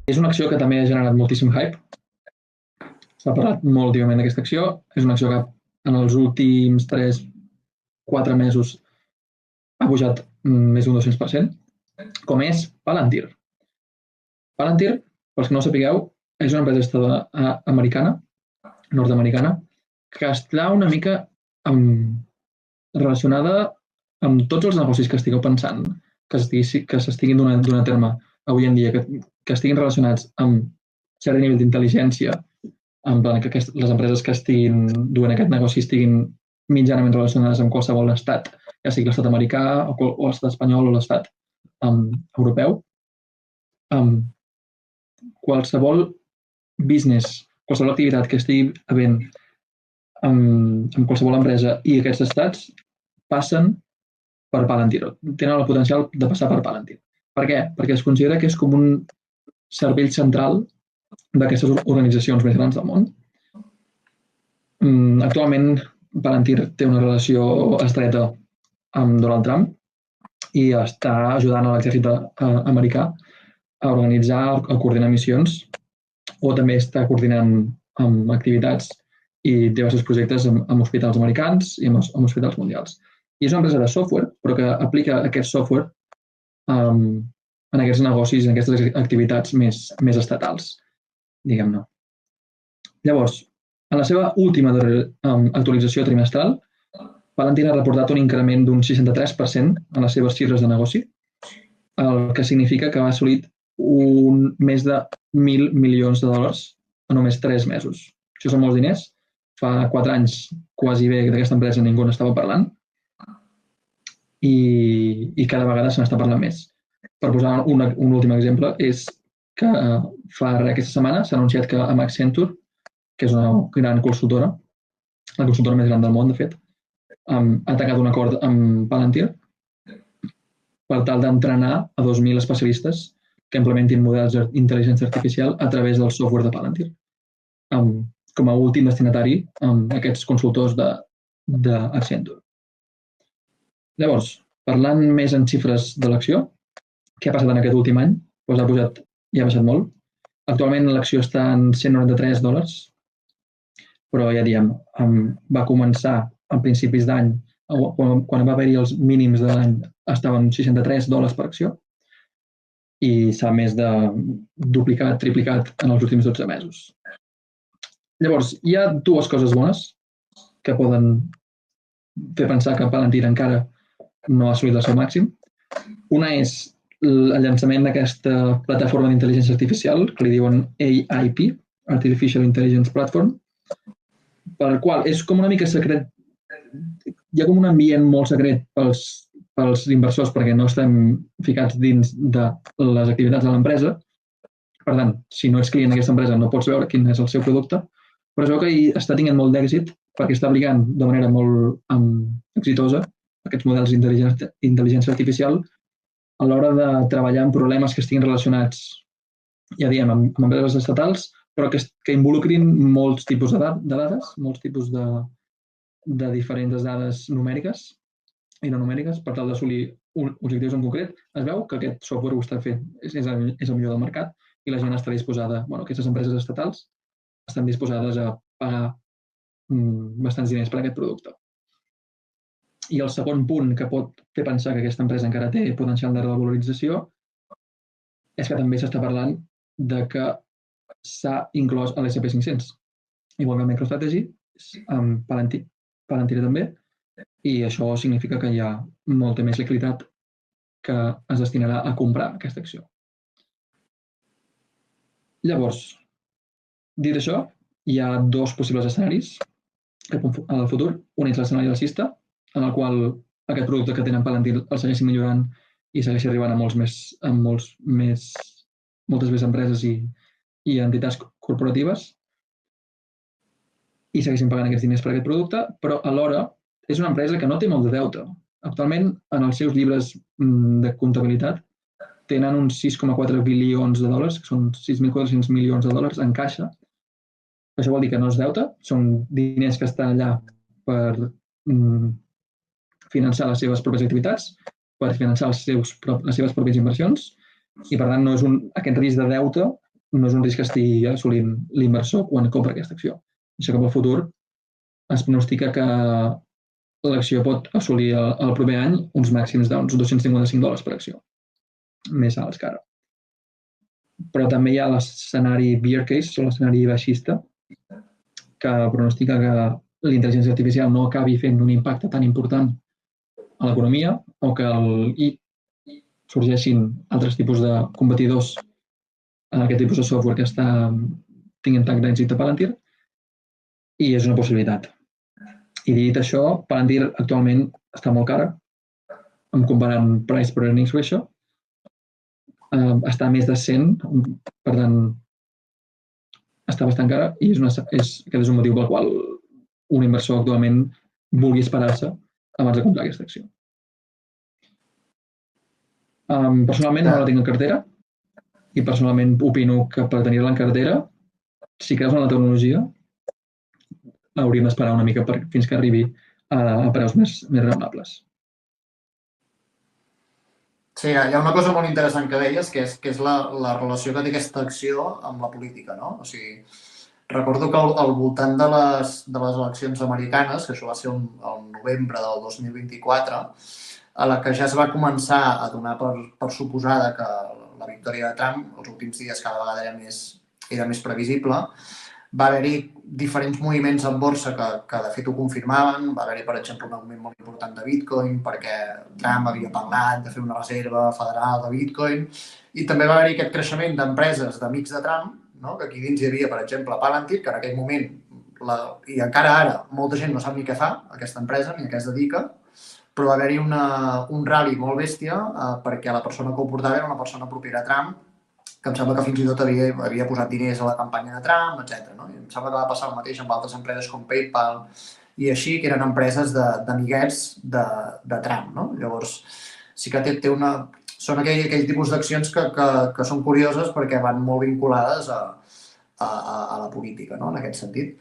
És una acció que també ha generat moltíssim hype. S'ha parlat molt últimament d'aquesta acció. És una acció que en els últims 3-4 mesos ha pujat més d'un 200%, com és Palantir. Palantir, pels que no ho sapigueu, és una empresa americana, nord-americana, que està una mica relacionada amb tots els negocis que estigueu pensant, que s'estiguin donant a terme avui en dia, que estiguin relacionats amb cert nivell d'intel·ligència, en plan que les empreses que estiguin duent aquest negoci estiguin mitjanament relacionades amb qualsevol estat, ja sigui l'estat americà o l'estat espanyol o l'estat europeu. Qualsevol business, qualsevol activitat que estigui havent amb qualsevol empresa i aquests estats passen per Palantir, tenen el potencial de passar per Palantir. Per què? Perquè es considera que és com un cervell central d'aquestes organitzacions més grans del món. Actualment, Palantir té una relació estreta amb Donald Trump i està ajudant a l'exèrcit americà a organitzar, a coordinar missions, o també està coordinant amb activitats i diversos projectes amb hospitals americans i amb hospitals mundials. I és una empresa de software, però que aplica aquest software en aquests negocis, en aquestes activitats més estatals, diguem-ne. Llavors, en la seva última actualització trimestral, Palantir ha reportat un increment d'un 63% en les seves xifres de negoci, el que significa que ha assolit més de $1.000 milions en només 3 mesos. Això són molts diners. Fa 4 anys, quasi bé, d'aquesta empresa ningú n'estava parlant i cada vegada se n'està parlant més. Per posar un últim exemple, és que aquesta setmana s'ha anunciat que amb Accenture, que és una gran consultora, la consultora més gran del món, de fet, ha tancat un acord amb Palantir per tal d'entrenar a 2.000 especialistes que implementin models d'intel·ligència artificial a través del software de Palantir, com a últim destinatari amb aquests consultors d'Accenture. Llavors, parlant més en xifres de l'acció, què ha passat en aquest últim any? Doncs ha pujat i ha baixat molt. Actualment l'acció està en $193, però ja diem, va començar a principis d'any, quan va haver-hi els mínims de l'any, estaven $63 per acció i s'ha més de duplicat, triplicat en els últims 12 mesos. Llavors, hi ha dues coses bones que poden fer pensar que Palantir encara no ha assolit el seu màxim. Una és el llançament d'aquesta plataforma d'intel·ligència artificial que li diuen AIP, Artificial Intelligence Platform, per al qual és com una mica secret. Hi ha com un ambient molt secret pels inversors perquè no estem ficats dins de les activitats de l'empresa. Per tant, si no ets client d'aquesta empresa no pots veure quin és el seu producte, però es veu que està tenint molt d'èxit perquè està aplicant de manera molt exitosa aquests models d'intel·ligència artificial a l'hora de treballar en problemes que estiguin relacionats, ja diem, amb empreses estatals, però que involucrin molts tipus de dades, molts tipus de diferents dades numèriques i no numèriques per tal d'assolir objectius en concret. Es veu que aquest software ho està fent, és el millor del mercat i la gent està disposada, aquestes empreses estatals estan disposades a pagar bastants diners per aquest producte. I el segon punt que pot fer pensar que aquesta empresa encara té potencial de revalorització és que també s'està parlant de que s'ha inclòs a l'SP500, igual que MicroStrategy, amb Palantir també, i això significa que hi ha molta més liquiditat que es destinarà a comprar aquesta acció. Llavors, dit això, hi ha dos possibles escenaris al futur. Un és l'escenari alcista, en el qual aquest producte que tenen Palantir el segueixi millorant i segueixi arribant a moltes més empreses i entitats corporatives i segueixin pagant aquests diners per aquest producte, però alhora és una empresa que no té molt de deute. Actualment, en els seus llibres de comptabilitat, tenen uns $6,4 bilions, que són 6.400 milions de dòlars en caixa. Això vol dir que no és deute, són diners que estan allà per finançar les seves pròpies activitats, per finançar les seves pròpies inversions, i per tant no és aquest risc de deute no és un risc que estigui assolint l'inversor quan compra aquesta acció. Això cap al futur es pronostica que l'acció pot assolir el proper any uns màxims d'uns $255 per acció, més alts que ara. Però també hi ha l'escenari bear case, o l'escenari baixista, que pronostica que la intel·ligència artificial no acabi fent un impacte tan important a l'economia o que sorgeixin altres tipus de competidors a aquest tipus de software que tinguin tant d'èxit a Palantir, i és una possibilitat. I dit això, Palantir actualment està molt cara, comparant price per earnings ratio, està a més de 100, per tant, està bastant cara i aquest és un motiu pel qual un inversor actualment vulgui esperar-se abans de comprar aquesta acció. Personalment no la tinc en cartera i personalment opino que per tenir-la en cartera, si creus en la tecnologia, hauríem d'esperar una mica fins que arribi a preus més raonables. Sí, hi ha una cosa molt interessant que deies, que és la relació que té aquesta acció amb la política, no? O sigui, recordo que al voltant de les eleccions americanes, que això va ser el novembre del 2024, a la que ja es va començar a donar per suposada que la victòria de Trump, els últims dies cada vegada era més previsible, va haver-hi diferents moviments en borsa que de fet ho confirmaven. Va haver-hi, per exemple, un augment molt important de Bitcoin perquè Trump havia parlat de fer una reserva federal de Bitcoin, i també va haver-hi aquest creixement d'empreses d'amics de Trump, no? Que aquí dins hi havia, per exemple, Palantir, que en aquell moment, i encara ara, molta gent no sap ni què fa aquesta empresa ni a què es dedica, però va haver-hi un rally molt bèstia perquè la persona que ho portava era una persona propera a Trump, que em sembla que fins i tot havia posat diners a la campanya de Trump, etc. No? I em sembla que va passar el mateix amb altres empreses com PayPal i així, que eren empreses d'amiguets de Trump. No? Llavors, sí que són aquell tipus d'accions que són curioses perquè van molt vinculades a la política, no? En aquest sentit.